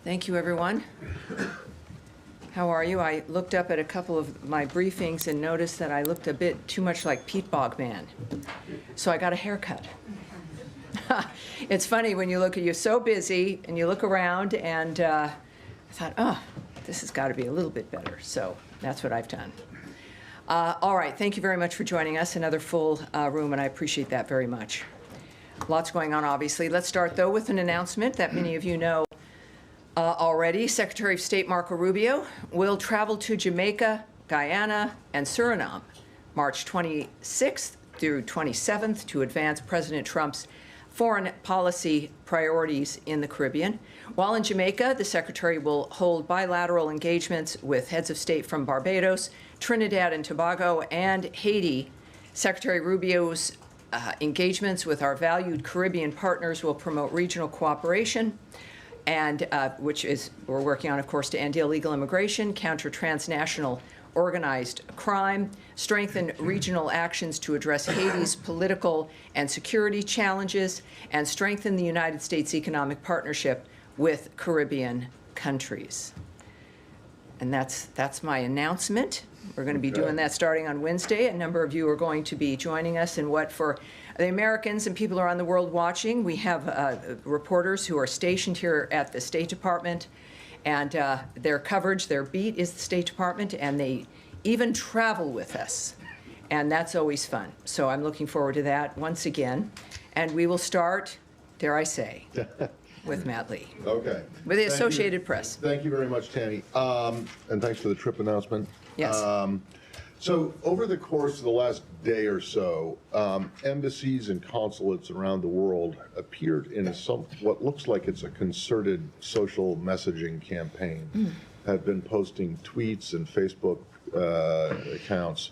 Thank you, everyone. How are you? I looked up at a couple of my briefings and noticed that I looked a bit too much like Pete Bogman. So I got a haircut. It's funny when you look at, you're so busy and you look around and I thought, oh, this has got to be a little bit better. So that's what I've done. All right, thank you very much for joining us. Another full room, and I appreciate that very much. Lots going on, obviously. Let's start, though, with an announcement that many of you know already. Secretary of State Marco Rubio will travel to Jamaica, Guyana, and Suriname March 26th through 27th to advance President Trump's foreign policy priorities in the Caribbean. While in Jamaica, the Secretary will hold bilateral engagements with heads of state from Barbados, Trinidad and Tobago, and Haiti. Secretary Rubio's engagements with our valued Caribbean partners will promote regional cooperation, and which is we're working on, of course, to end illegal immigration, counter transnational organized crime, strengthen regional actions to address Haiti's political and security challenges, and strengthen the United States economic partnership with Caribbean countries. And that's my announcement. We're going to be doing that starting on Wednesday. A number of you are going to be joining us in what, for the Americans and people around the world watching, we have reporters who are stationed here at the State Department, and their coverage, their beat is the State Department, and they even travel with us. And that's always fun. So I'm looking forward to that once again. And we will start, dare I say, with Matt Lee. Okay. With the Associated Press. Thank you very much, Tammy. And thanks for the trip announcement. Yes. So over the course of the last day or so, embassies and consulates around the world appeared in what looks like it's a concerted social messaging campaign, have been posting tweets and Facebook accounts,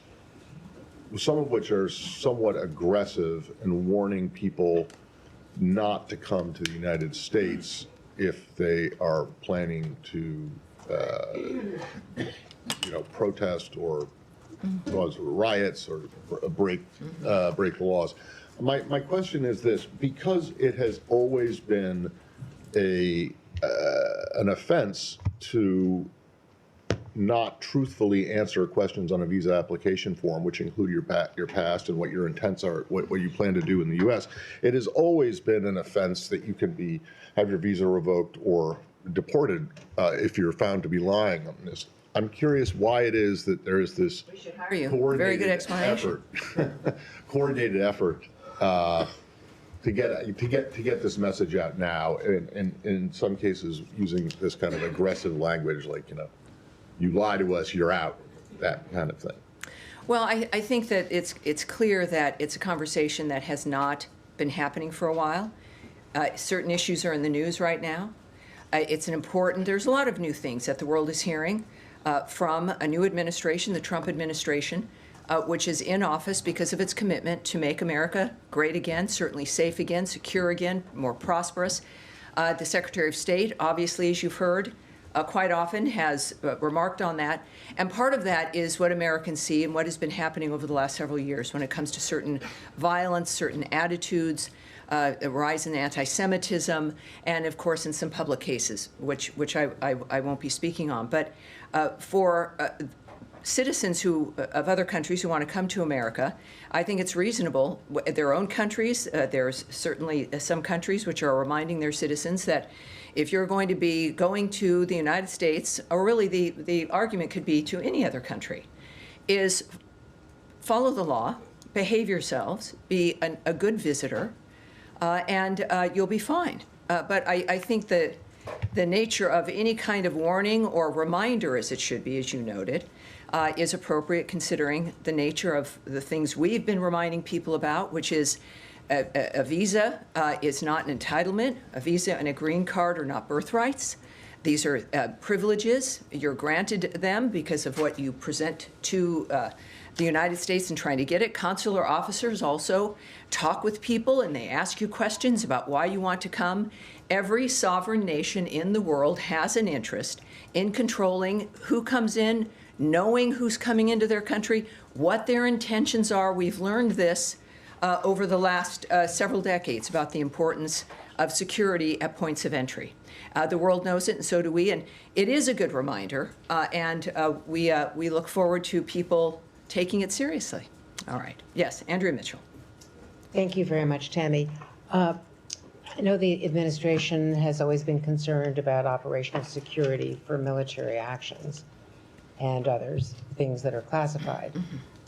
some of which are somewhat aggressive and warning people not to come to the United States if they are planning to protest or cause riots or break the laws. My question is this: because it has always been an offense to not truthfully answer questions on a visa application form, which include your past and what your intents are, what you plan to do in the U.S. It has always been an offense that you can have your visa revoked or deported if you're found to be lying on this. I'm curious why it is that there is this coordinated effort to get this message out now, and in some cases using this kind of aggressive language, like, you lie to us, you're out, that kind of thing. Well, I think that it's clear that it's a conversation that has not been happening for a while. Certain issues are in the news right now. There's a lot of new things that the world is hearing from a new administration, the Trump administration, which is in office because of its commitment to make America great again, certainly safe again, secure again, more prosperous. The Secretary of State, obviously, as you've heard, quite often has remarked on that. And part of that is what Americans see and what has been happening over the last several years when it comes to certain violence, certain attitudes, a rise in anti-Semitism, and of course in some public cases, which I won't be speaking on. But for citizens of other countries who want to come to America, I think it's reasonable. Their own countries, there's certainly some countries which are reminding their citizens that if you're going to be going to the United States, or really the argument could be to any other country, is follow the law, behave yourselves, be a good visitor, and you'll be fine. But I think that the nature of any kind of warning or reminder, as it should be, as you noted, is appropriate considering the nature of the things we've been reminding people about, which is a visa is not an entitlement. A visa and a green card are not birthrights. These are privileges. You're granted them because of what you present to the United States in trying to get it. Consular officers also talk with people and they ask you questions about why you want to come. Every sovereign nation in the world has an interest in controlling who comes in, knowing who's coming into their country, what their intentions are. We've learned this over the last several decades about the importance of security at points of entry. The world knows it, and so do we, and it is a good reminder, and we look forward to people taking it seriously. All right. Yes, Andrea Mitchell. Thank you very much, Tammy. I know the administration has always been concerned about operational security for military actions and others, things that are classified.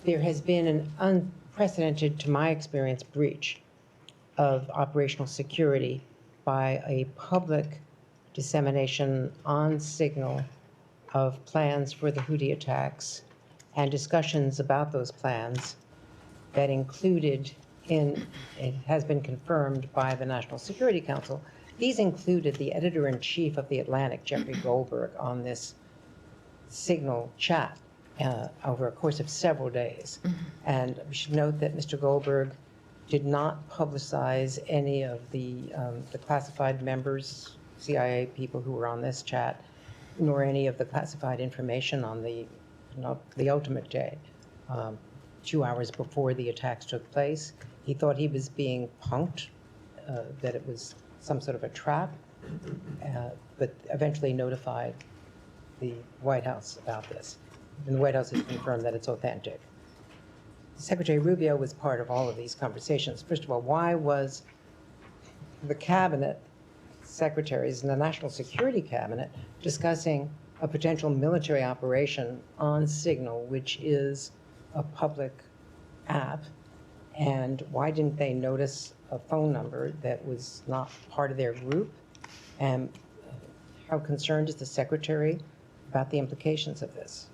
There has been an unprecedented, to my experience, breach of operational security by a public dissemination on signal of plans for the Houthi attacks and discussions about those plans that included it has been confirmed by the National Security Council. These included the editor-in-chief of The Atlantic, Jeffrey Goldberg, on this signal chat over a course of several days. And we should note that Mr. Goldberg did not publicize any of the classified members, CIA people who were on this chat, nor any of the classified information on the ultimate day, 2 hours before the attacks took place. He thought he was being punked, that it was some sort of a trap, but eventually notified the White House about this. And the White House has confirmed that it's authentic. Secretary Rubio was part of all of these conversations. First of all, why was the cabinet secretaries and the National Security Cabinet discussing a potential military operation on Signal, which is a public app? And why didn't they notice a phone number that was not part of their group? And how concerned is the secretary about the implications of this?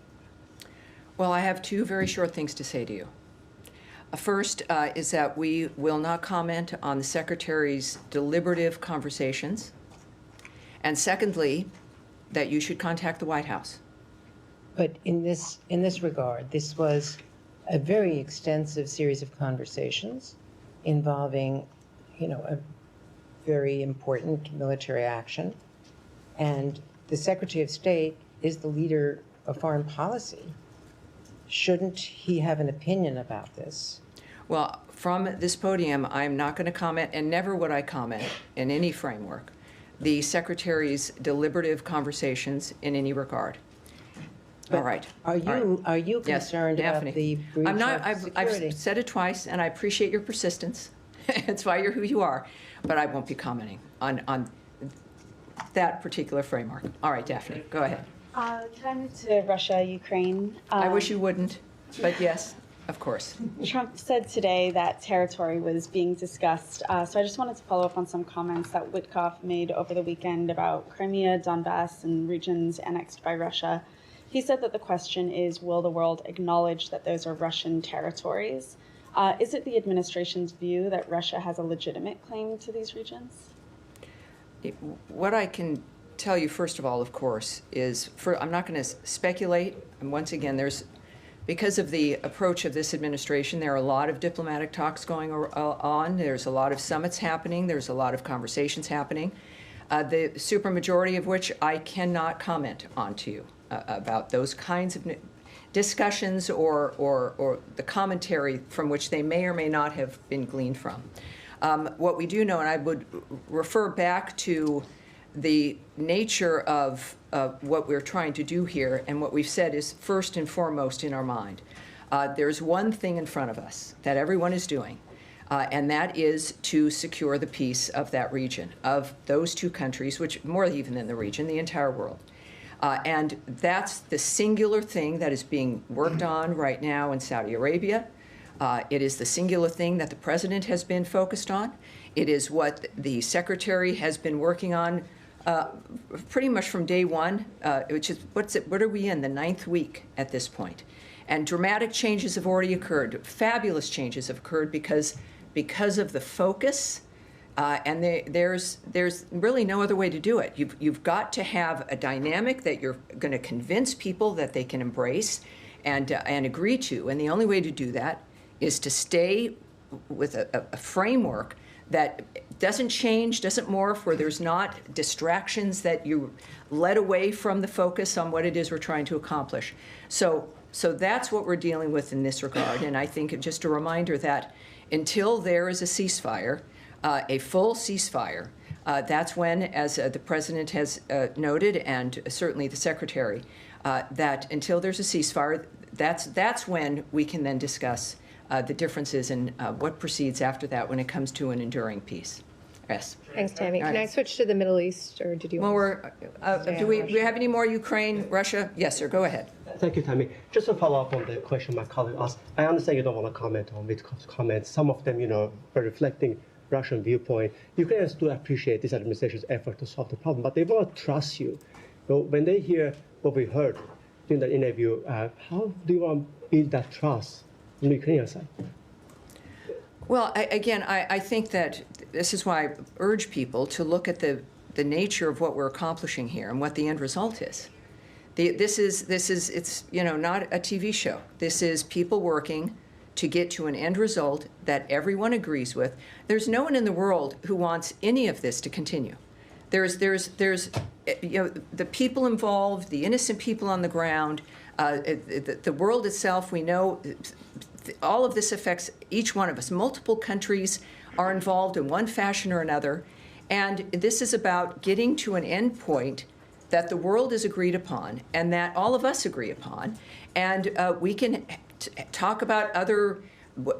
Well, I have two very short things to say to you. First is that we will not comment on the Secretary's deliberative conversations. And secondly, that you should contact the White House. But in this regard, this was a very extensive series of conversations involving, a very important military action. And the Secretary of State is the leader of foreign policy. Shouldn't he have an opinion about this? Well, from this podium, I'm not going to comment, and never would I comment in any framework, the Secretary's deliberative conversations in any regard. But all right. Are you concerned yes, about the breach I'm not, of security? I've said it twice, and I appreciate your persistence. It's why you're who you are. But I won't be commenting on that particular framework. All right, Daphne, go ahead. Can I move to Russia, Ukraine? I wish you wouldn't, but yes, of course. Trump said today that territory was being discussed. So I just wanted to follow up on some comments that Witkoff made over the weekend about Crimea, Donbass, and regions annexed by Russia. He said that the question is, will the world acknowledge that those are Russian territories? Is it the administration's view that Russia has a legitimate claim to these regions? What I can tell you, first of all, of course, is I'm not going to speculate. And once again, because of the approach of this administration, there are a lot of diplomatic talks going on. There's a lot of summits happening. There's a lot of conversations happening, the supermajority of which I cannot comment on to you about those kinds of discussions or the commentary from which they may or may not have been gleaned from. What we do know, and I would refer back to the nature of what we're trying to do here, and what we've said is first and foremost in our mind. There's one thing in front of us that everyone is doing, and that is to secure the peace of that region, of those two countries, which more even than the region, the entire world. And that's the singular thing that is being worked on right now in Saudi Arabia. It is the singular thing that the president has been focused on. It is what the secretary has been working on pretty much from day one, which is, what are we in, the 9th week at this point. And dramatic changes have already occurred. Fabulous changes have occurred because of the focus, and there's really no other way to do it. You've got to have a dynamic that you're going to convince people that they can embrace and agree to. And the only way to do that is to stay with a framework that doesn't change, doesn't morph, where there's not distractions that you led away from the focus on what it is we're trying to accomplish. So that's what we're dealing with in this regard. And I think just a reminder that until there is a ceasefire, a full ceasefire, That's when, as the President has noted, and certainly the Secretary, that until there's a ceasefire, that's when we can then discuss the differences in what proceeds after that when it comes to an enduring peace. Yes. Thanks, Tammy. All Can I right. switch to the Middle East, or did you Well, want do we have any more Ukraine, Russia? Yes, sir. Go ahead. Thank you, Tammy. Just to follow up on the question my colleague asked, I understand you don't want to comment on Witkoff's comments. Some of them, are reflecting Russian viewpoint. Ukrainians do appreciate this administration's effort to solve the problem, but they want to trust you. When they hear what we heard during the interview, how do you want to build that trust on the Ukrainian side? Well, I think that this is why I urge people to look at the nature of what we're accomplishing here and what the end result is. It's not a TV show. This is people working to get to an end result that everyone agrees with. There's no one in the world who wants any of this to continue. There's the people involved, the innocent people on the ground, the world itself. We know all of this affects each one of us. Multiple countries are involved in one fashion or another, and this is about getting to an end point that the world has agreed upon and that all of us agree upon. And we can talk about other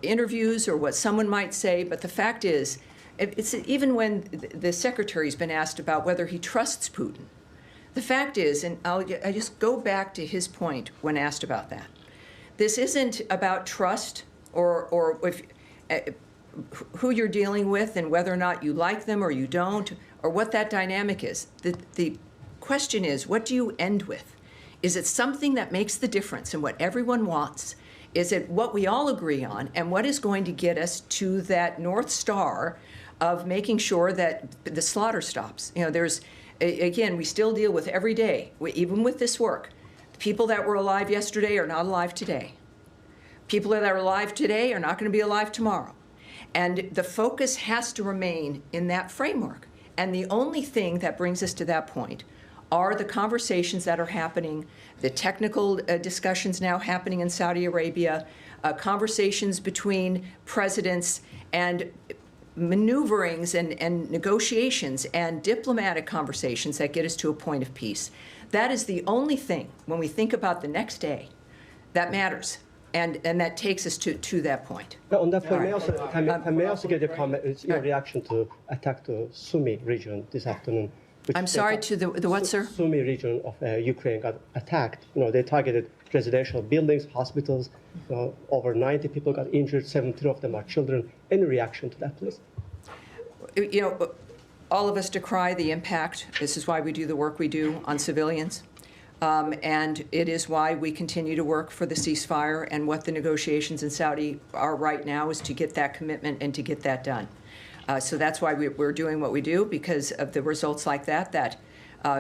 interviews or what someone might say, but the fact is, it's even when the secretary's been asked about whether he trusts Putin, the fact is, and I just go back to his point when asked about that, this isn't about trust or if, who you're dealing with and whether or not you like them or you don't, or what that dynamic is. The question is, what do you end with? Is it something that makes the difference in what everyone wants? Is it what we all agree on, and what is going to get us to that North Star of making sure that the slaughter stops? Again, we still deal with every day, even with this work. The people that were alive yesterday are not alive today. People that are alive today are not going to be alive tomorrow. And the focus has to remain in that framework. And the only thing that brings us to that point are the conversations that are happening, the technical discussions now happening in Saudi Arabia, conversations between presidents, and maneuverings and negotiations and diplomatic conversations that get us to a point of peace. That is the only thing, when we think about the next day, that matters. And that takes us to that point. Now, on that point, may I also get your comment, your reaction to attack the Sumy region this afternoon? I'm sorry, to the what, sir? Sumy region of Ukraine got attacked. They targeted residential buildings, hospitals. Over 90 people got injured. 17 of them are children. Any reaction to that, please? All of us decry the impact. This is why we do the work we do on civilians. And it is why we continue to work for the ceasefire, and what the negotiations in Saudi are right now is to get that commitment and to get that done. So that's why we're doing what we do, because of the results like that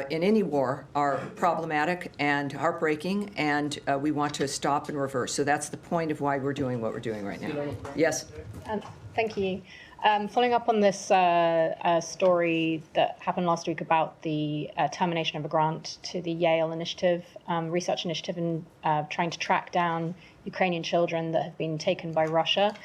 in any war are problematic and heartbreaking, and we want to stop and reverse. So that's the point of why we're doing what we're doing right now. Yes? Thank you. Following up on this story that happened last week about the termination of a grant to the Yale Initiative, research initiative, in trying to track down Ukrainian children that have been taken by Russia.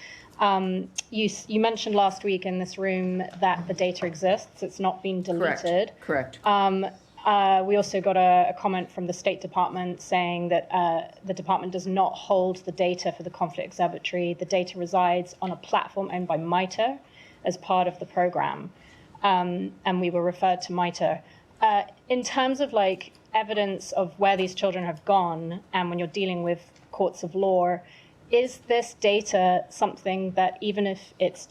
You mentioned last week in this room that the data exists. It's not been deleted. Correct. We also got a comment from the State Department saying that the department does not hold the data for the conflict observatory. The data resides on a platform owned by MITRE as part of the program. And we were referred to MITRE. In terms of evidence of where these children have gone, and when you're dealing with courts of law, is this data something that, even if it's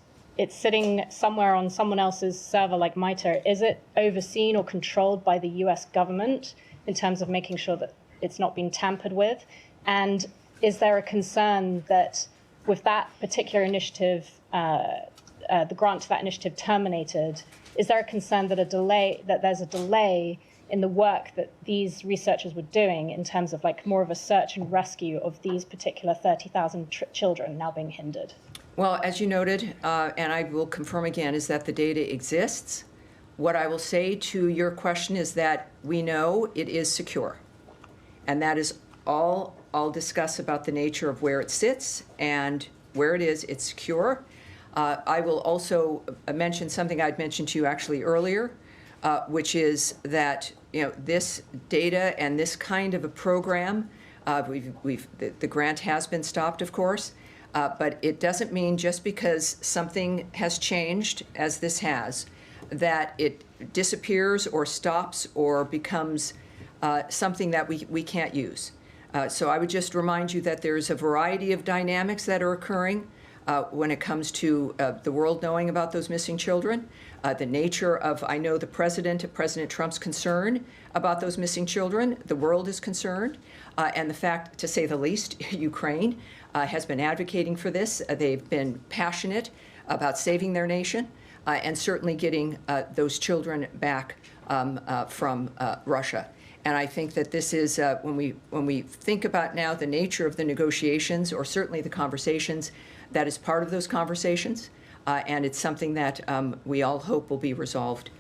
sitting somewhere on someone else's server like MITRE, is it overseen or controlled by the US government in terms of making sure that it's not being tampered with? And is there a concern that with that particular initiative, the grant to that initiative terminated, is there a concern that there's a delay in the work that these researchers were doing in terms of more of a search and rescue of these particular 30,000 children now being hindered? Well, as you noted, and I will confirm again, is that the data exists. What I will say to your question is that we know it is secure. And that is all I'll discuss about the nature of where it sits and where it is. It's secure. I will also mention something I'd mentioned to you actually earlier, which is that this data and this kind of a program, the grant has been stopped, of course, but it doesn't mean just because something has changed, as this has, that it disappears or stops or becomes something that we can't use. So I would just remind you that there's a variety of dynamics that are occurring when it comes to the world knowing about those missing children, the nature of, I know, President Trump's concern about those missing children. The world is concerned, and the fact, to say the least, Ukraine has been advocating for this. They've been passionate about saving their nation and certainly getting those children back from Russia. And I think that this is, when we think about now the nature of the negotiations, or certainly the conversations, that is part of those conversations, and it's something that we all hope will be resolved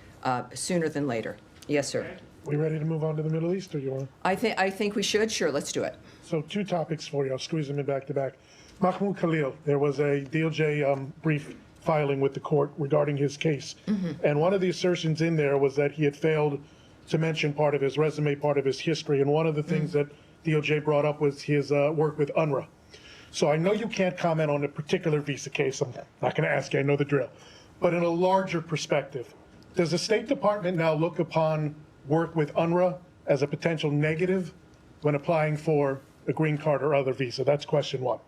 sooner than later. Yes, sir. We ready to move on to the Middle East, or you want? I think we should. Sure, let's do it. So 2 topics for you. I'll squeeze them in back to back. Mahmoud Khalil, there was a DOJ brief filing with the court regarding his case. And one of the assertions in there was that he had failed to mention part of his resume, part of his history. And one of the things that DOJ brought up was his work with UNRWA. So I know you can't comment on a particular visa case. I'm not going to ask you. I know the drill. But in a larger perspective, does the State Department now look upon work with UNRWA as a potential negative when applying for a green card or other visa? That's question 1.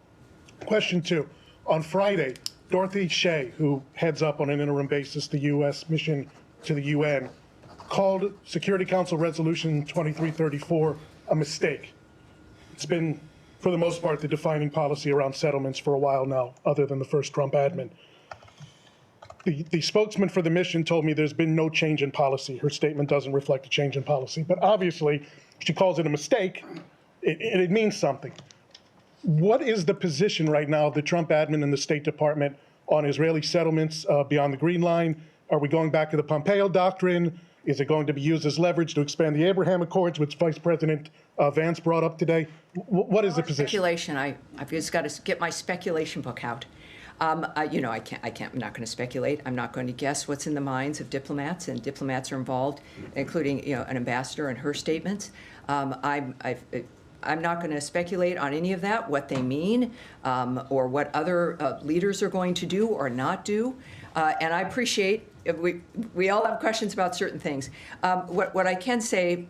Question 2, on Friday, Dorothy Shea, who heads up on an interim basis the U.S. mission to the UN, called Security Council Resolution 2334 a mistake. It's been, for the most part, the defining policy around settlements for a while now, other than the first Trump admin. The spokesman for the mission told me there's been no change in policy. Her statement doesn't reflect a change in policy. But obviously, she calls it a mistake. It means something. What is the position right now of the Trump admin and the State Department on Israeli settlements beyond the Green Line? Are we going back to the Pompeo doctrine? Is it going to be used as leverage to expand the Abraham Accords, which Vice President Vance brought up today? What is the position? Speculation. I've just got to get my speculation book out. I'm not going to speculate. I'm not going to guess what's in the minds of diplomats, and diplomats are involved, including an ambassador and her statements. I'm not going to speculate on any of that, what they mean, or what other leaders are going to do or not do. And I appreciate, we all have questions about certain things. What I can say,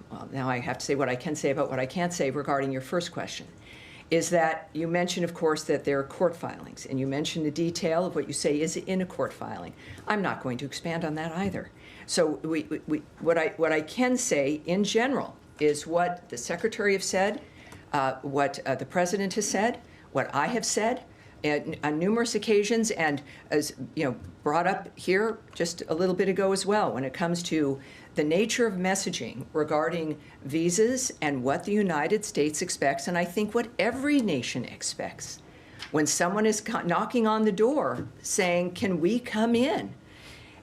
well, now I have to say what I can say about what I can't say regarding your first question, is that you mentioned, of course, that there are court filings, and you mentioned the detail of what you say is in a court filing. I'm not going to expand on that either. So what I can say in general is what the Secretary has said, what the President has said, what I have said on numerous occasions, and as brought up here just a little bit ago as well, when it comes to the nature of messaging regarding visas and what the United States expects, and I think what every nation expects. When someone is knocking on the door saying, "Can we come in?"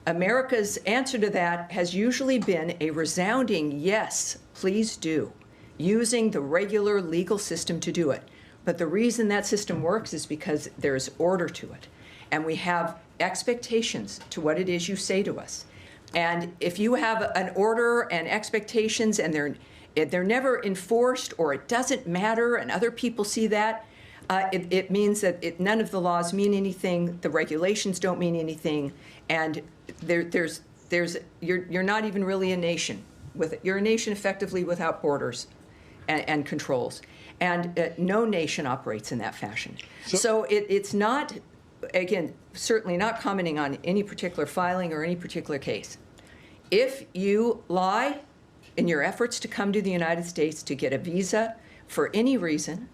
America's answer to that has usually been a resounding yes, please do, using the regular legal system to do it. But the reason that system works is because there's order to it. And we have expectations to what it is you say to us. And if you have an order and expectations and they're never enforced, or it doesn't matter and other people see that, it means that none of the laws mean anything, the regulations don't mean anything, and you're not even really a nation. You're a nation effectively without borders and controls. And no nation operates in that fashion. So it's not, again, certainly not commenting on any particular filing or any particular case. If you lie in your efforts to come to the United States to get a visa for any reason,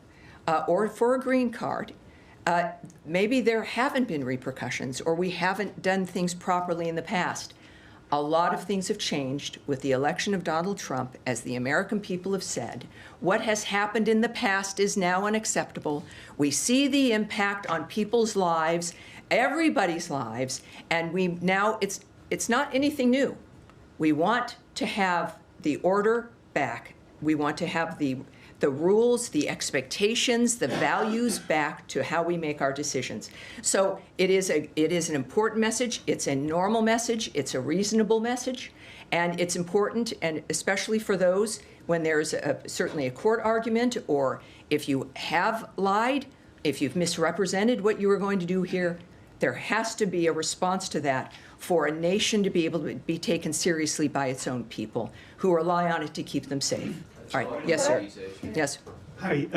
or for a green card, maybe there haven't been repercussions, or we haven't done things properly in the past. A lot of things have changed with the election of Donald Trump, as the American people have said. What has happened in the past is now unacceptable. We see the impact on people's lives, everybody's lives, and it's not anything new. We want to have the order back. We want to have the the rules, the expectations, the values back to how we make our decisions. So it is an important message. It's a normal message. It's a reasonable message. And it's important, and especially for those when there's certainly a court argument, or if you have lied, if you've misrepresented what you were going to do here, there has to be a response to that for a nation to be able to be taken seriously by its own people who rely on it to keep them safe. All right. Yes, sir. Yes. Hi,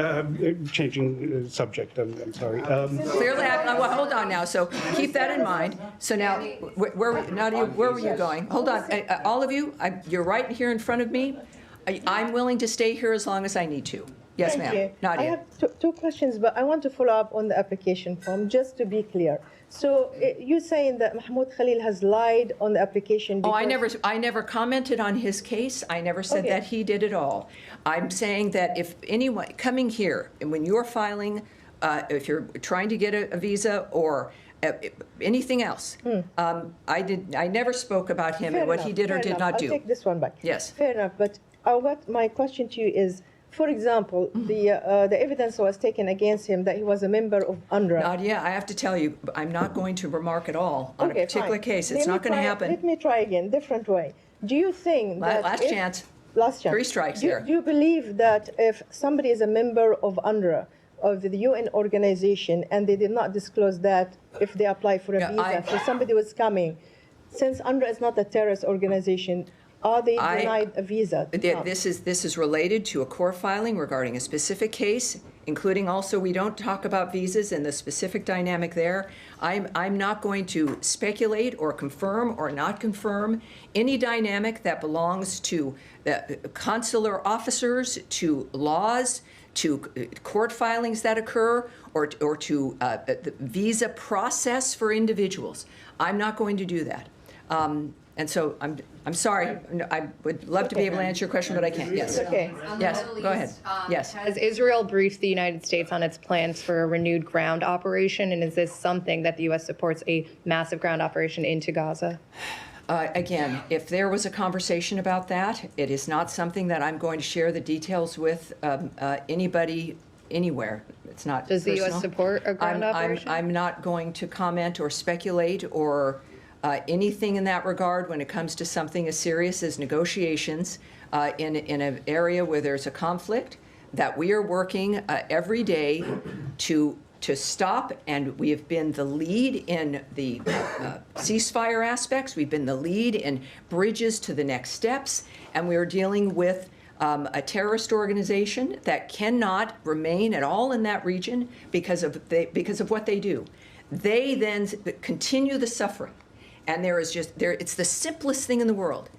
changing subject, I'm sorry. Clearly, well, hold on now. So keep that in mind. So now, Nadia, where were you going? Hold on. All of you, you're right here in front of me. I'm willing to stay here as long as I need to. Yes, ma'am. Nadia. I have two questions, but I want to follow up on the application form, just to be clear. So you're saying that Mahmoud Khalil has lied on the application? Oh, I never commented on his case. I never said that he did at all. I'm saying that if anyone coming here, and when you're filing, if you're trying to get a visa or anything else, I never spoke about him and what he did or did not do. I'll take this one back. Yes. Fair enough. But my question to you is, for example, the evidence was taken against him that he was a member of UNRWA. Nadia, I have to tell you, I'm not going to remark at all on a particular case. It's not going to happen. Let me try again, different way. Do you think that last chance. 3 strikes here. Do you believe that if somebody is a member of UNRWA, of the UN organization, and they did not disclose that if they apply for a visa, so somebody was coming, since UNRWA is not a terrorist organization, are they denied a visa? This is related to a court filing regarding a specific case, including also we don't talk about visas and the specific dynamic there. I'm not going to speculate or confirm or not confirm any dynamic that belongs to the consular officers, to laws, to court filings that occur, or to the visa process for individuals. I'm not going to do that. And so I'm sorry. I would love to be able to answer your question, but I can't. Yes. Okay. Yes. Go ahead. Yes. Has Israel briefed the United States on its plans for a renewed ground operation? And is this something that the U.S. supports, a massive ground operation into Gaza? Again, if there was a conversation about that, it is not something that I'm going to share the details with anybody anywhere. It's not Does personal. the U.S. support a ground operation? I'm not going to comment or speculate or anything in that regard when it comes to something as serious as negotiations in an area where there's a conflict that we are working every day to stop, and we have been the lead in the ceasefire aspects. We've been the lead in bridges to the next steps, and we are dealing with a terrorist organization that cannot remain at all in that region because of what they do. They then continue the suffering. And it's the simplest thing in the world.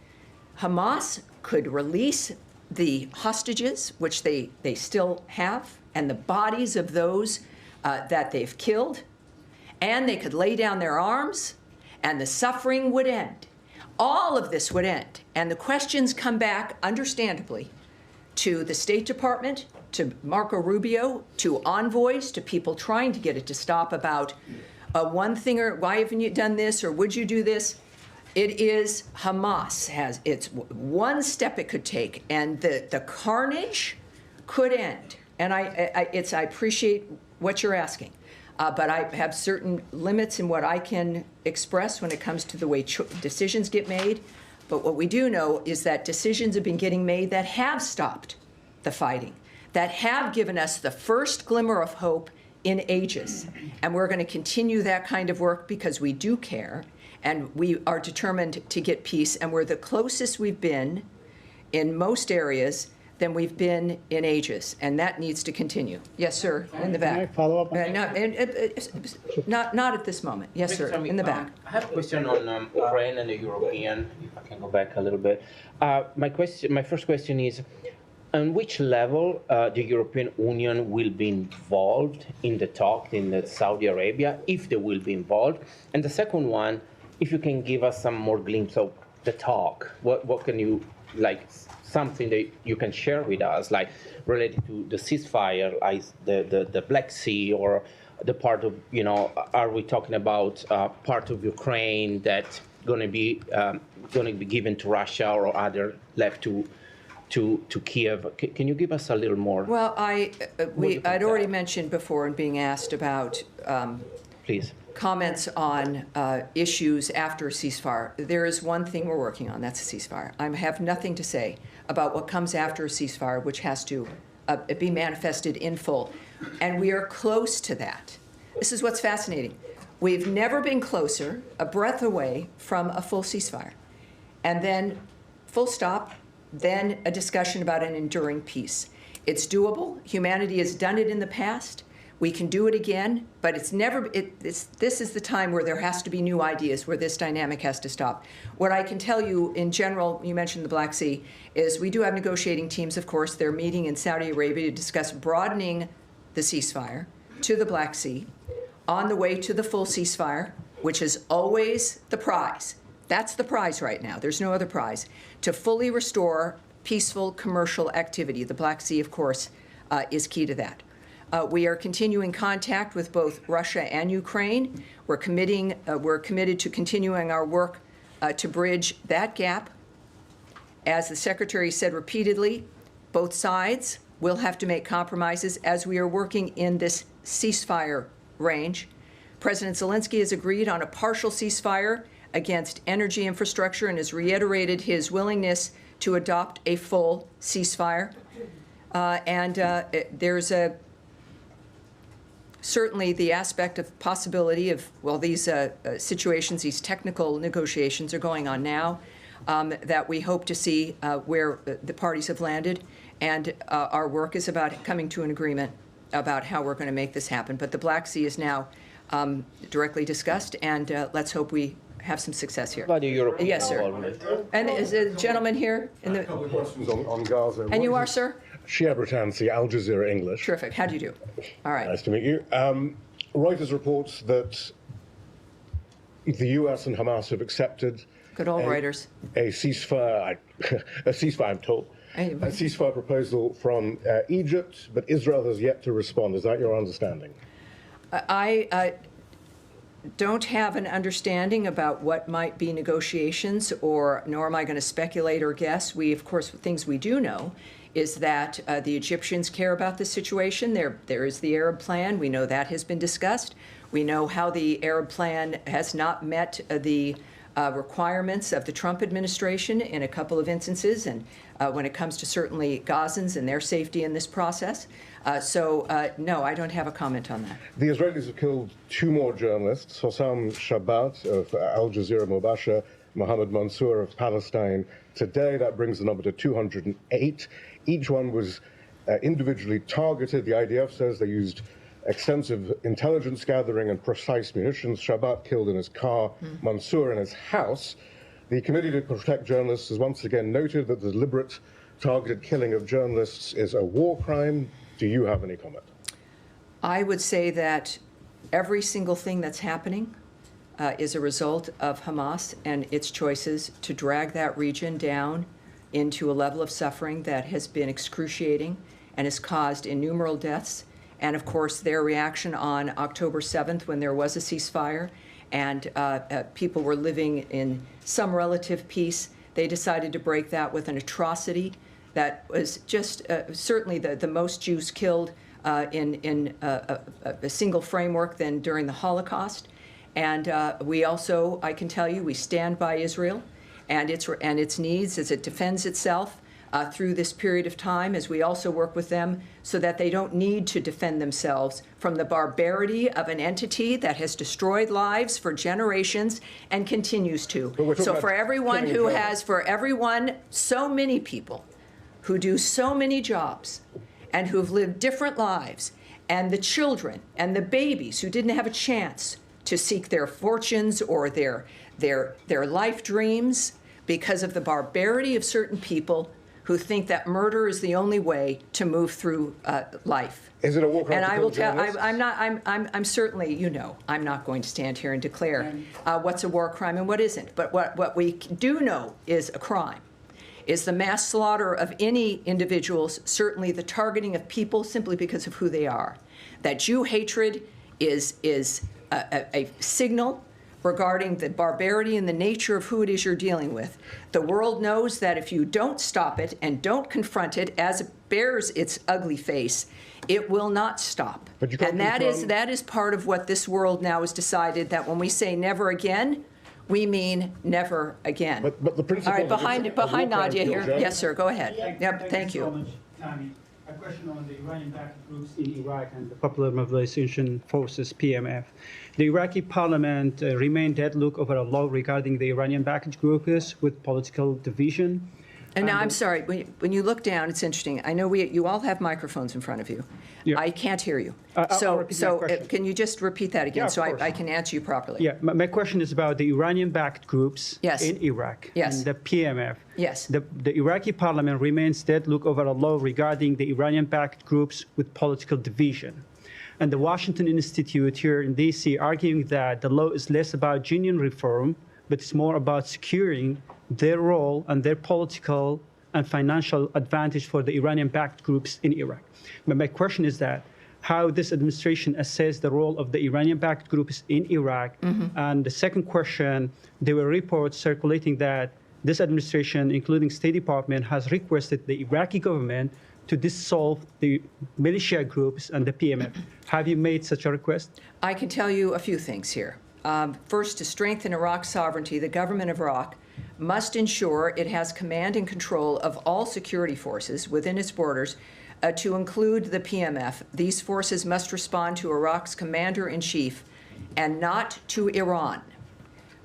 Hamas could release the hostages, which they still have, and the bodies of those that they've killed, and they could lay down their arms, and the suffering would end. All of this would end. And the questions come back, understandably, to the State Department, to Marco Rubio, to envoys, to people trying to get it to stop about one thing, or why haven't you done this, or would you do this? It is Hamas it's one step it could take, and the carnage could end. And I appreciate what you're asking, but I have certain limits in what I can express when it comes to the way decisions get made. But what we do know is that decisions have been getting made that have stopped the fighting, that have given us the first glimmer of hope in ages. And we're going to continue that kind of work because we do care, and we are determined to get peace, and we're the closest we've been in most areas than we've been in ages, and that needs to continue. Yes, sir, in the back. Can I follow up? Not at this moment. Yes, sir, in the back. I have a question on Ukraine and the European, if I can go back a little bit. My first question is, on which level the European Union will be involved in the talk in Saudi Arabia, if they will be involved? And the second one, if you can give us some more glimpse of the talk, what can you, like, something that you can share with us, like related to the ceasefire, like the Black Sea, or the part of, are we talking about part of Ukraine that's going to be given to Russia, or other left to to Kiev. Can you give us a little more? Well, I'd already mentioned before in being asked about Please. comments on issues after a ceasefire. There is one thing we're working on, that's a ceasefire. I have nothing to say about what comes after a ceasefire, which has to be manifested in full. And we are close to that. This is what's fascinating. We've never been closer, a breath away from a full ceasefire. And then full stop, then a discussion about an enduring peace. It's doable. Humanity has done it in the past. We can do it again, but this is the time where there has to be new ideas, where this dynamic has to stop. What I can tell you in general, you mentioned the Black Sea, is we do have negotiating teams, of course. They're meeting in Saudi Arabia to discuss broadening the ceasefire to the Black Sea on the way to the full ceasefire, which is always the prize. That's the prize right now. There's no other prize. To fully restore peaceful commercial activity. The Black Sea, of course, is key to that. We are continuing contact with both Russia and Ukraine. We're committed to continuing our work to bridge that gap. As the Secretary said repeatedly, both sides will have to make compromises as we are working in this ceasefire range. President Zelensky has agreed on a partial ceasefire against energy infrastructure and has reiterated his willingness to adopt a full ceasefire. There's certainly the aspect of possibility of, well, these situations, these technical negotiations are going on now, that we hope to see where the parties have landed. And our work is about coming to an agreement about how we're going to make this happen. But the Black Sea is now directly discussed, and let's hope we have some success here. About the European Yes, sir. involvement. And is a gentleman here? A couple of questions on Gaza. And you are, sir? Shia Britansi, Al Jazeera English. Terrific. How do you do? All right. Nice to meet you. Reuters reports that the U.S. and Hamas have accepted Good old Reuters. a ceasefire, I'm told, a ceasefire proposal from Egypt, but Israel has yet to respond. Is that your understanding? I don't have an understanding about what might be negotiations, nor am I going to speculate or guess. Of course, things we do know is that the Egyptians care about this situation. There is the Arab plan. We know that has been discussed. We know how the Arab plan has not met the requirements of the Trump administration in a couple of instances, and when it comes to certainly Gazans and their safety in this process. No, I don't have a comment on that. The Israelis have killed 2 more journalists, Hossam Shabbat of Al Jazeera Mubasher, Mohammed Mansour of Palestine Today. That brings the number to 208. Each one was individually targeted. The IDF says they used extensive intelligence gathering and precise munitions. Shabbat killed in his car, Mansour in his house. The Committee to Protect Journalists has once again noted that the deliberate targeted killing of journalists is a war crime. Do you have any comment? I would say that every single thing that's happening is a result of Hamas and its choices to drag that region down into a level of suffering that has been excruciating and has caused innumerable deaths. And of course, their reaction on October 7th, when there was a ceasefire and people were living in some relative peace, they decided to break that with an atrocity that was just certainly the most Jews killed in a single framework than during the Holocaust. And we also, I can tell you, we stand by Israel and its needs as it defends itself through this period of time, as we also work with them so that they don't need to defend themselves from the barbarity of an entity that has destroyed lives for generations and continues to. So for everyone who has, so many people who do so many jobs and who've lived different lives, and the children and the babies who didn't have a chance to seek their fortunes or their life dreams because of the barbarity of certain people who think that murder is the only way to move through life. Is it a war crime? And I will tell. I'm certainly. I'm not going to stand here and declare what's a war crime and what isn't. But what we do know is a crime is the mass slaughter of any individuals. Certainly, the targeting of people simply because of who they are. That Jew hatred is a signal regarding the barbarity and the nature of who it is you're dealing with. The world knows that if you don't stop it and don't confront it as it bears its ugly face, it will not stop. And that is part of what this world now has decided, that when we say never again, we mean never again. But the principle. All right, behind Nadia here. Yes, sir, go ahead. Yep, thank you. So much, Tammy. A question on the Iranian-backed groups in Iraq and the Popular Mobilization Forces, PMF. The Iraqi parliament remained deadlocked over a law regarding the Iranian-backed groups with political division. And now, I'm sorry, when you look down, it's interesting. I know you all have microphones in front of you. Yeah. I can't hear you. I'll repeat my question. Can you just repeat that again, Yeah, so of course. I can answer you properly? Yeah, my question is about the Iranian-backed groups in Iraq. Yes. And the PMF. Yes. The Iraqi parliament remains deadlocked over a law regarding the Iranian-backed groups with political division. And the Washington Institute here in D.C. arguing that the law is less about genuine reform, but it's more about securing their role and their political and financial advantage for the Iranian-backed groups in Iraq. But my question is that how this administration assess the role of the Iranian-backed groups in Iraq. And the second question, there were reports circulating that this administration, including State Department, has requested the Iraqi government to dissolve the militia groups and the PMF. Have you made such a request? I can tell you a few things here. First, to strengthen Iraq's sovereignty, the government of Iraq must ensure it has command and control of all security forces within its borders, to include the PMF. These forces must respond to Iraq's commander-in-chief and not to Iran.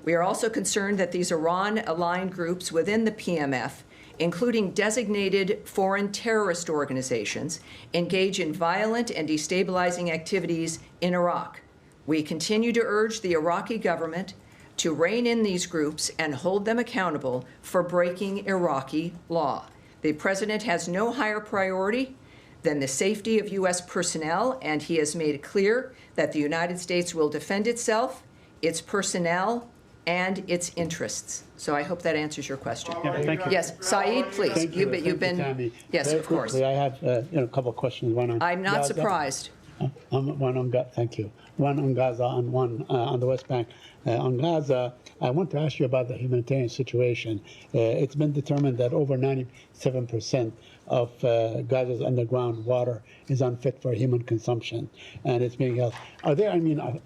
We are also concerned that these Iran-aligned groups within the PMF, including designated foreign terrorist organizations, engage in violent and destabilizing activities in Iraq. We continue to urge the Iraqi government to rein in these groups and hold them accountable for breaking Iraqi law. The president has no higher priority than the safety of U.S. personnel, and he has made it clear that the United States will defend itself, its personnel, and its interests. So I hope that answers your question. Yeah, thank you. Yes, Saeed, please. Thank you. You've been. Tammy. Yes, Very of course. quickly, I have a couple of questions. One on I'm not Gaza. surprised. One on Gaza. Thank you. One on Gaza and one on the West Bank. On Gaza, I want to ask you about the humanitarian situation. It's been determined that over 97% of Gaza's underground water is unfit for human consumption, and it's being held. Are there,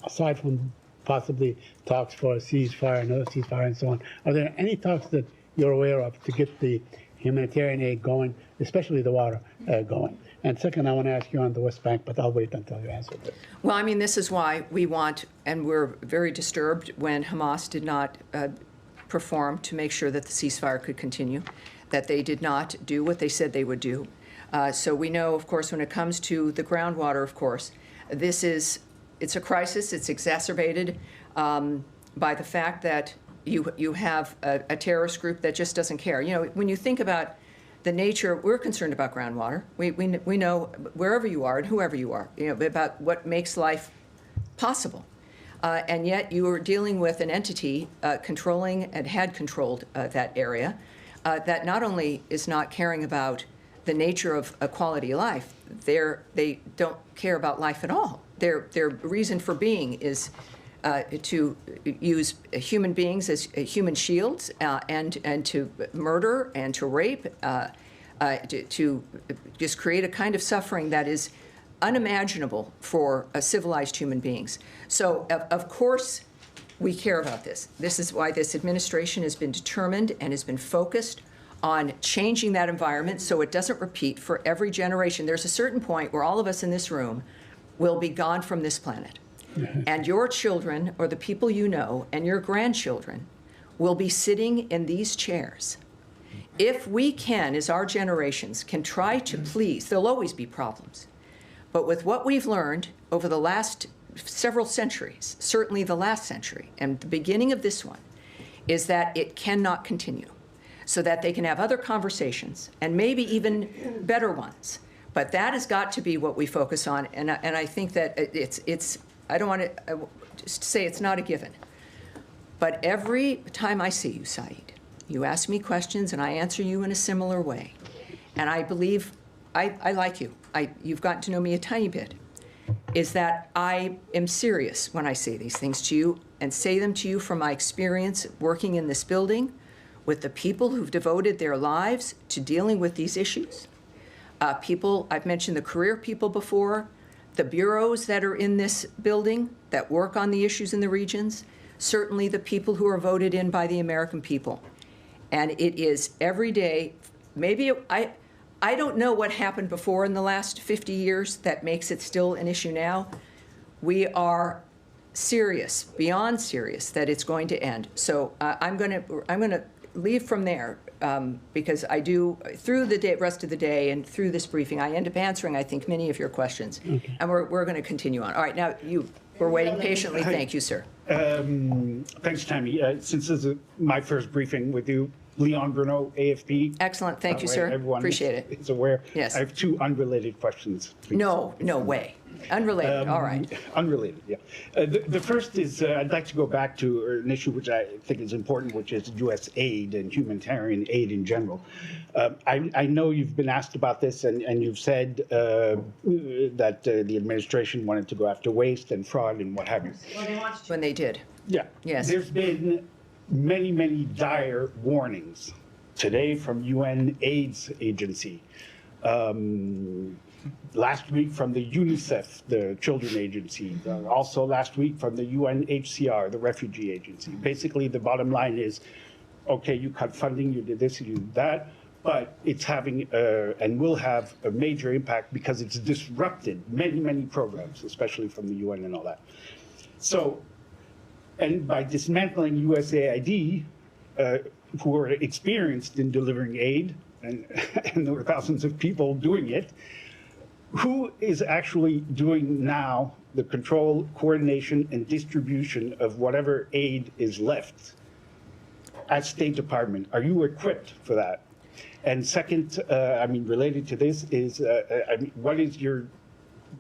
aside from possibly talks for a ceasefire, another ceasefire, and so on, are there any talks that you're aware of to get the humanitarian aid going, especially the water going? And second, I want to ask you on the West Bank, but I'll wait until you answer this. Well, this is why we want, and we're very disturbed when Hamas did not perform to make sure that the ceasefire could continue, that they did not do what they said they would do. So we know, of course, when it comes to the groundwater, of course, it's a crisis. It's exacerbated by the fact that you have a terrorist group that just doesn't care. When you think about the nature, we're concerned about groundwater. We know wherever you are and whoever you are, about what makes life possible. And yet you are dealing with an entity controlling and had controlled that area that not only is not caring about the nature of a quality of life, they don't care about life at all. Their reason for being is to use human beings as human shields and to murder and to rape, to just create a kind of suffering that is unimaginable for civilized human beings. So, of course, we care about this. This is why this administration has been determined and has been focused on changing that environment so it doesn't repeat for every generation. There's a certain point where all of us in this room will be gone from this planet. And your children, or the people you know, and your grandchildren will be sitting in these chairs. If we can, as our generations, can try to please, there'll always be problems. But with what we've learned over the last several centuries, certainly the last century, and the beginning of this one, is that it cannot continue, so that they can have other conversations, and maybe even better ones. But that has got to be what we focus on, and I think that it's I don't want to just say it's not a given. But every time I see you, Saeed, you ask me questions and I answer you in a similar way. And I believe I like you. You've gotten to know me a tiny bit. is that I am serious when I say these things to you and say them to you from my experience working in this building with the people who've devoted their lives to dealing with these issues. People, I've mentioned the career people before, the bureaus that are in this building that work on the issues in the regions, certainly the people who are voted in by the American people. And it is every day, maybe I don't know what happened before in the last 50 years that makes it still an issue now. We are serious, beyond serious, that it's going to end. So I'm going to leave from there because I do, through the rest of the day and through this briefing, I end up answering, I think, many of your questions. Okay. And we're going to continue on. All right, now we're waiting patiently. Thank you, sir. Thanks, Tammy. Since this is my first briefing with you, Leon Bruno, AFP. Excellent. Thank you, sir. Everyone appreciate it. Is aware. Yes. I have two unrelated questions. Please. No way. Unrelated. All right. Unrelated, yeah. The first is I'd like to go back to an issue which I think is important, which is U.S. aid and humanitarian aid in general. I know you've been asked about this, and you've said that the administration wanted to go after waste and fraud and what have you. Well, they wanted to. When they did. Yeah. Yes. There's been many dire warnings today from UN AIDS agency. Last week from the UNICEF, the children agency. Also last week from the UNHCR, the refugee agency. Basically, the bottom line is, okay, you cut funding, you did this, you did that, but it's having and will have a major impact because it's disrupted many programs, especially from the UN and all that. So, and by dismantling USAID, who are experienced in delivering aid, and there were thousands of people doing it, who is actually doing now the control, coordination, and distribution of whatever aid is left at State Department? Are you equipped for that? And second, related to this is, what is your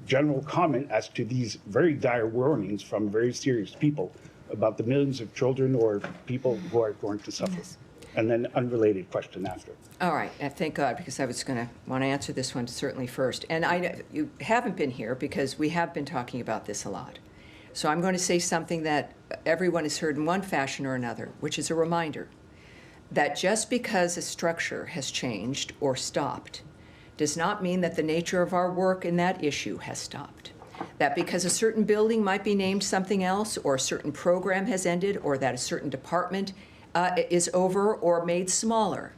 general comment as to these very dire warnings from very serious people about the millions of children or people who are going to suffer? Yes. And then unrelated question after. All right, thank God, because I was going to want to answer this one certainly first. And you haven't been here because we have been talking about this a lot. So I'm going to say something that everyone has heard in one fashion or another, which is a reminder that just because a structure has changed or stopped does not mean that the nature of our work in that issue has stopped. That because a certain building might be named something else, or a certain program has ended, or that a certain department is over or made smaller,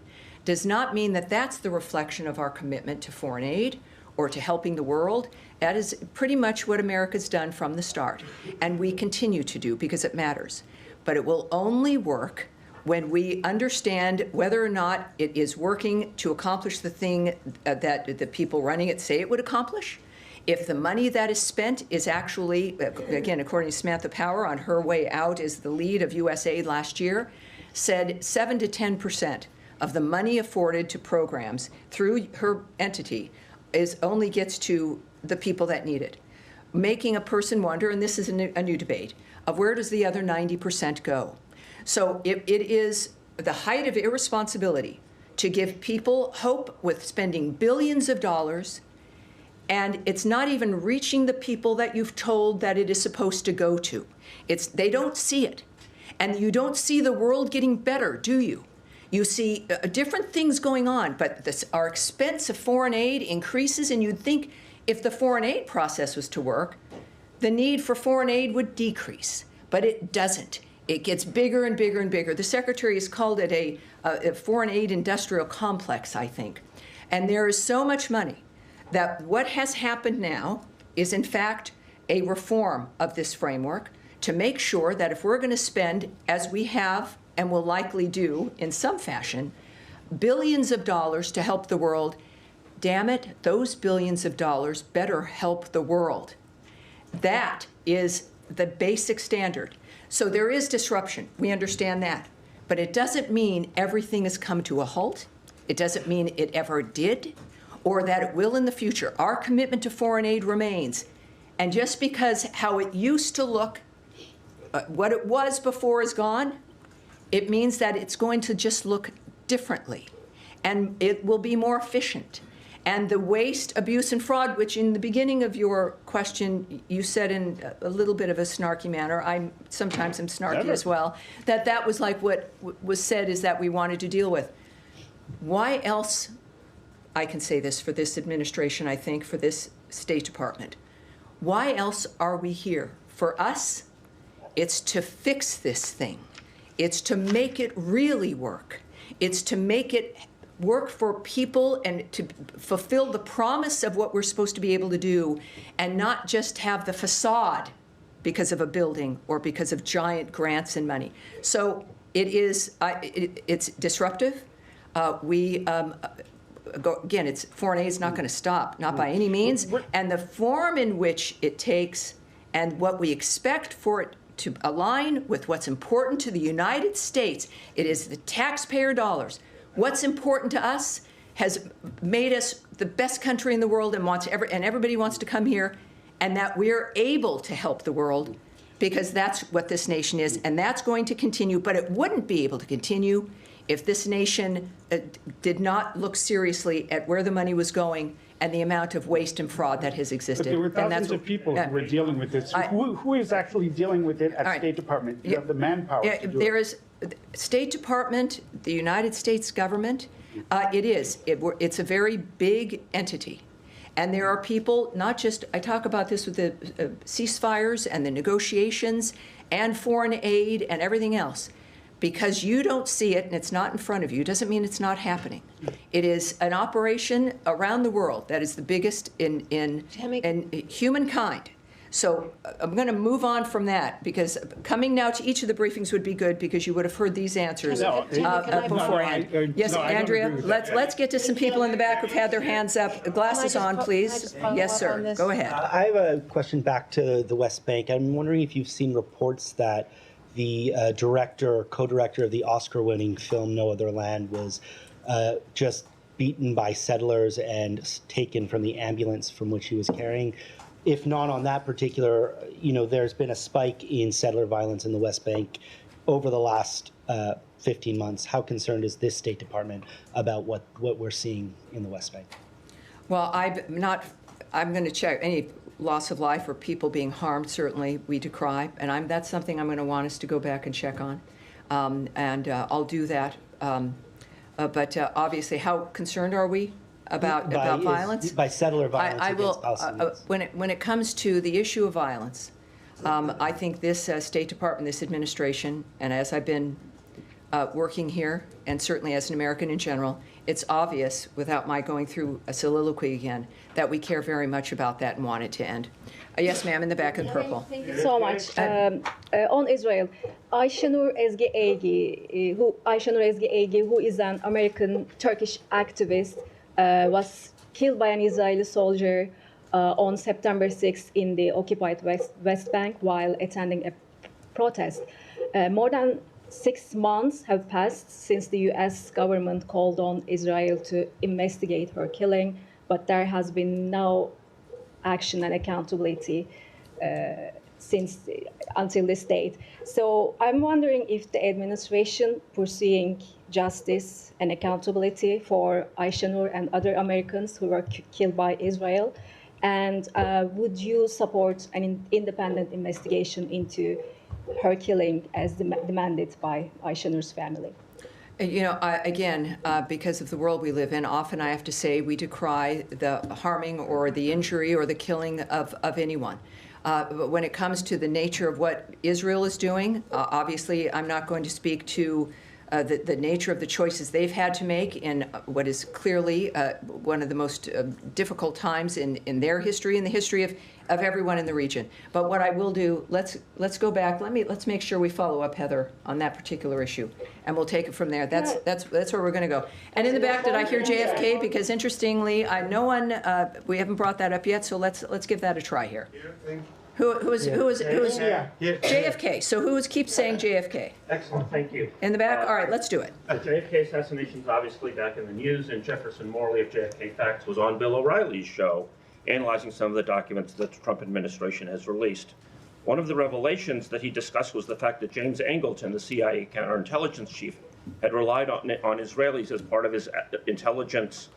does not mean that that's the reflection of our commitment to foreign aid or to helping the world. That is pretty much what America's done from the start, and we continue to do because it matters. But it will only work when we understand whether or not it is working to accomplish the thing that the people running it say it would accomplish. If the money that is spent is actually, again, according to Samantha Power on her way out as the lead of USAID last year, said 7 to 10% of the money afforded to programs through her entity only gets to the people that need it, making a person wonder, and this is a new debate, of where does the other 90% go? So it is the height of irresponsibility to give people hope with spending billions of dollars, and it's not even reaching the people that you've told that it is supposed to go to. They don't see it. And you don't see the world getting better, do you? You see different things going on, but our expense of foreign aid increases, and you'd think if the foreign aid process was to work, the need for foreign aid would decrease, but it doesn't. It gets bigger and bigger and bigger. The Secretary has called it a foreign aid industrial complex, I think. And there is so much money that what has happened now is, in fact, a reform of this framework to make sure that if we're going to spend, as we have and will likely do in some fashion, billions of dollars to help the world, damn it, those billions of dollars better help the world. That is the basic standard. So there is disruption. We understand that. But it doesn't mean everything has come to a halt. It doesn't mean it ever did, or that it will in the future. Our commitment to foreign aid remains. And just because how it used to look, what it was before is gone, it means that it's going to just look differently. And it will be more efficient. And the waste, abuse, and fraud, which in the beginning of your question, you said in a little bit of a snarky manner, sometimes I'm snarky as well, that was like what was said is that we wanted to deal with. Why else, I can say this for this administration, I think, for this State Department, why else are we here? For us, it's to fix this thing. It's to make it really work. It's to make it work for people and to fulfill the promise of what we're supposed to be able to do, and not just have the facade because of a building or because of giant grants and money. So it's disruptive. Again, foreign aid is not going to stop, not by any means. And the form in which it takes and what we expect for it to align with what's important to the United States, it is the taxpayer dollars. What's important to us has made us the best country in the world, and everybody wants to come here, and that we're able to help the world, because that's what this nation is, and that's going to continue. But it wouldn't be able to continue if this nation did not look seriously at where the money was going and the amount of waste and fraud that has existed. But there were thousands of people who were dealing with this. Who is actually dealing with it at State Department? You have the manpower to do there it. is State Department, the United States government. It's a very big entity. And there are people, not just, I talk about this with the ceasefires and the negotiations and foreign aid and everything else. Because you don't see it and it's not in front of you doesn't mean it's not happening. It is an operation around the world that is the biggest in humankind. So I'm going to move on from that, because coming now to each of the briefings would be good, because you would have heard these answers beforehand. Yes, Andrea, let's get to some people in the back who've had their hands up. Glasses on, please. Yes, sir. Go ahead. I have a question back to the West Bank. I'm wondering if you've seen reports that the co-director of the Oscar-winning film No Other Land was just beaten by settlers and taken from the ambulance from which he was carrying. If not on that particular, there's been a spike in settler violence in the West Bank over the last 15 months. How concerned is this State Department about what we're seeing in the West Bank? Well, I'm going to check any loss of life or people being harmed. Certainly we decry, and that's something I'm going to want us to go back and check on, and I'll do that. But obviously, how concerned are we about violence? By settler violence against Palestinians. When it comes to the issue of violence, I think this State Department, this administration, and as I've been working here, and certainly as an American in general, it's obvious, without my going through a soliloquy again, that we care very much about that and want it to end. Yes, ma'am, in the back in purple. Thank you so much. On Israel, Ayşenur Ezgi Egi, who is an American Turkish activist, was killed by an Israeli soldier on September 6th in the occupied West Bank while attending a protest. More than 6 months have passed since the U.S. government called on Israel to investigate her killing, but there has been no action and accountability until this date. So I'm wondering if the administration pursuing justice and accountability for Ayşenur and other Americans who were killed by Israel, and would you support an independent investigation into her killing as demanded by Ayşenur's family? Again, because of the world we live in, often I have to say we decry the harming or the injury or the killing of anyone. But when it comes to the nature of what Israel is doing, obviously I'm not going to speak to the nature of the choices they've had to make in what is clearly one of the most difficult times in their history, in the history of everyone in the region. But what I will do, let's go back. Let's make sure we follow up, Heather, on that particular issue, and we'll take it from there. That's where we're going to go. And in the back, did I hear JFK? Because interestingly, we haven't brought that up yet. So let's give that a try here. Who is JFK? So who keeps saying JFK? Excellent, thank you. In the back? All right, let's do it. JFK assassination is obviously back in the news, and Jefferson Morley of JFK Facts was on Bill O'Reilly's show, analyzing some of the documents that the Trump administration has released. One of the revelations that he discussed was the fact that James Angleton, the CIA counterintelligence chief, had relied on Israelis as part of his intelligence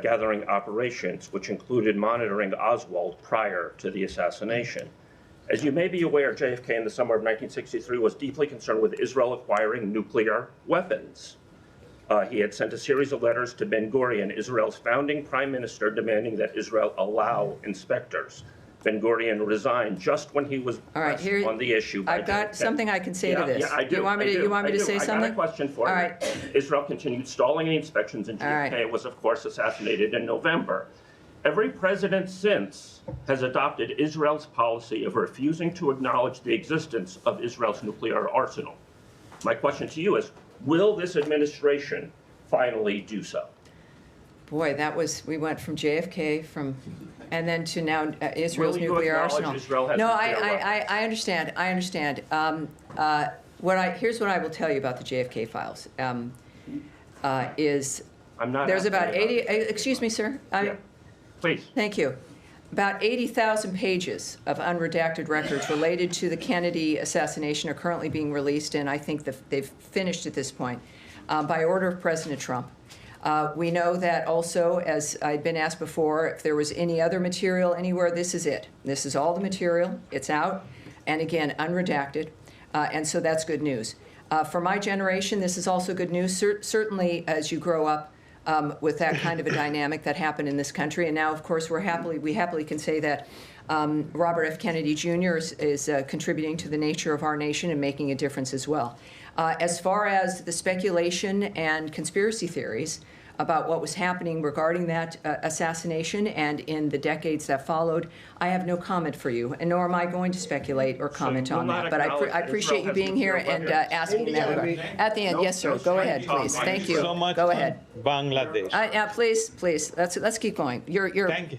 gathering operations, which included monitoring Oswald prior to the assassination. As you may be aware, JFK in the summer of 1963 was deeply concerned with Israel acquiring nuclear weapons. He had sent a series of letters to Ben-Gurion, Israel's founding prime minister, demanding that Israel allow inspectors. Ben-Gurion resigned just when he was pressed on the issue. I've got something I can say to this. Yeah, I do. You want me to say something? I got a question for you. All right. Israel continued stalling the inspections, and JFK was, of course, assassinated in November. Every president since has adopted Israel's policy of refusing to acknowledge the existence of Israel's nuclear arsenal. My question to you is, will this administration finally do so? Boy, we went from JFK and then to now Israel's nuclear arsenal. No, I understand. I understand. Here's what I will tell you about the JFK files. There's about 80. Excuse me, sir. Please. Thank you. About 80,000 pages of unredacted records related to the Kennedy assassination are currently being released, and I think they've finished at this point by order of President Trump. We know that also, as I'd been asked before, if there was any other material anywhere, this is it. This is all the material. It's out, and again, unredacted, and so that's good news. For my generation, this is also good news. Certainly, as you grow up with that kind of a dynamic that happened in this country, and now, of course, we happily can say that Robert F. Kennedy Jr. is contributing to the nature of our nation and making a difference as well. As far as the speculation and conspiracy theories about what was happening regarding that assassination and in the decades that followed, I have no comment for you, and nor am I going to speculate or comment on that. But I appreciate you being here and asking that regard. At the end, yes, sir. Go ahead, please. Thank you. Go ahead. Bangladesh. Please. Let's keep going.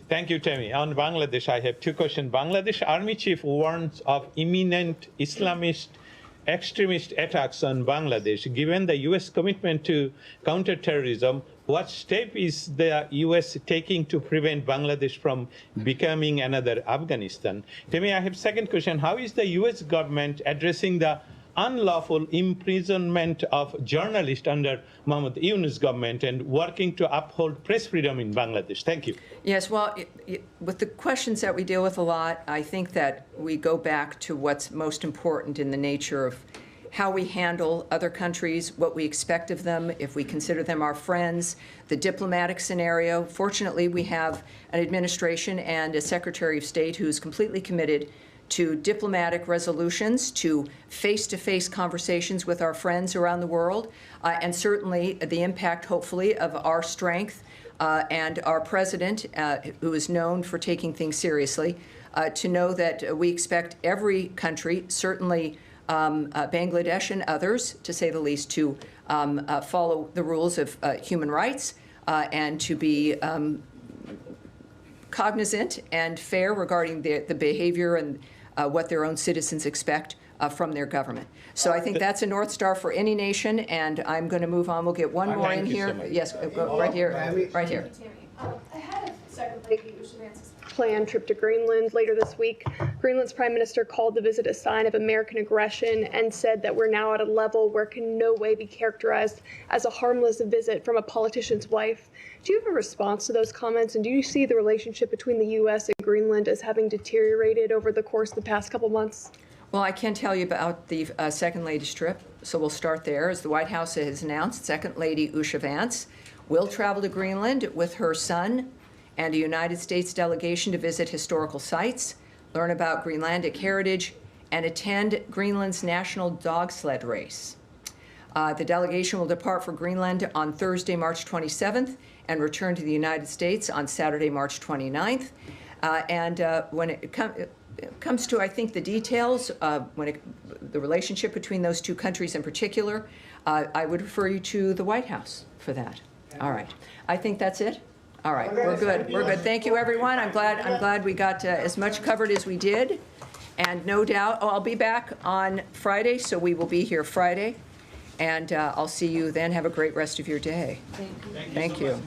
Thank you, Tammy. On Bangladesh, I have two questions. Bangladesh Army Chief warns of imminent Islamist extremist attacks on Bangladesh. Given the U.S. commitment to counterterrorism, what step is the U.S. taking to prevent Bangladesh from becoming another Afghanistan? Tammy, I have second question. How is the U.S. government addressing the unlawful imprisonment of journalists under Mohammed Yunus government and working to uphold press freedom in Bangladesh? Thank you. Yes, well, with the questions that we deal with a lot, I think that we go back to what's most important in the nature of how we handle other countries, what we expect of them, if we consider them our friends, the diplomatic scenario. Fortunately, we have an administration and a Secretary of State who's completely committed to diplomatic resolutions, to face-to-face conversations with our friends around the world, and certainly the impact, hopefully, of our strength and our president, who is known for taking things seriously, to know that we expect every country, certainly Bangladesh and others, to say the least, to follow the rules of human rights and to be cognizant and fair regarding the behavior and what their own citizens expect from their government. So I think that's a North Star for any nation, and I'm going to move on. We'll get one more in here. Yes, right here. Right here. Ahead of Secretary Ushavance's planned trip to Greenland later this week, Greenland's prime minister called the visit a sign of American aggression and said that we're now at a level where it can in no way be characterized as a harmless visit from a politician's wife. Do you have a response to those comments, and do you see the relationship between the U.S. and Greenland as having deteriorated over the course of the past couple months? Well, I can tell you about the Second Lady's trip, so we'll start there. As the White House has announced, Second Lady Usha Vance will travel to Greenland with her son and a United States delegation to visit historical sites, learn about Greenlandic heritage, and attend Greenland's national dog sled race. The delegation will depart for Greenland on Thursday, March 27th, and return to the United States on Saturday, March 29th. When it comes to, I think, the details, the relationship between those two countries in particular, I would refer you to the White House for that. All right. I think that's it. All right. We're good. We're good. Thank you, everyone. I'm glad we got as much covered as we did. And no doubt, I'll be back on Friday, so we will be here Friday. And I'll see you then. Have a great rest of your day. Thank you.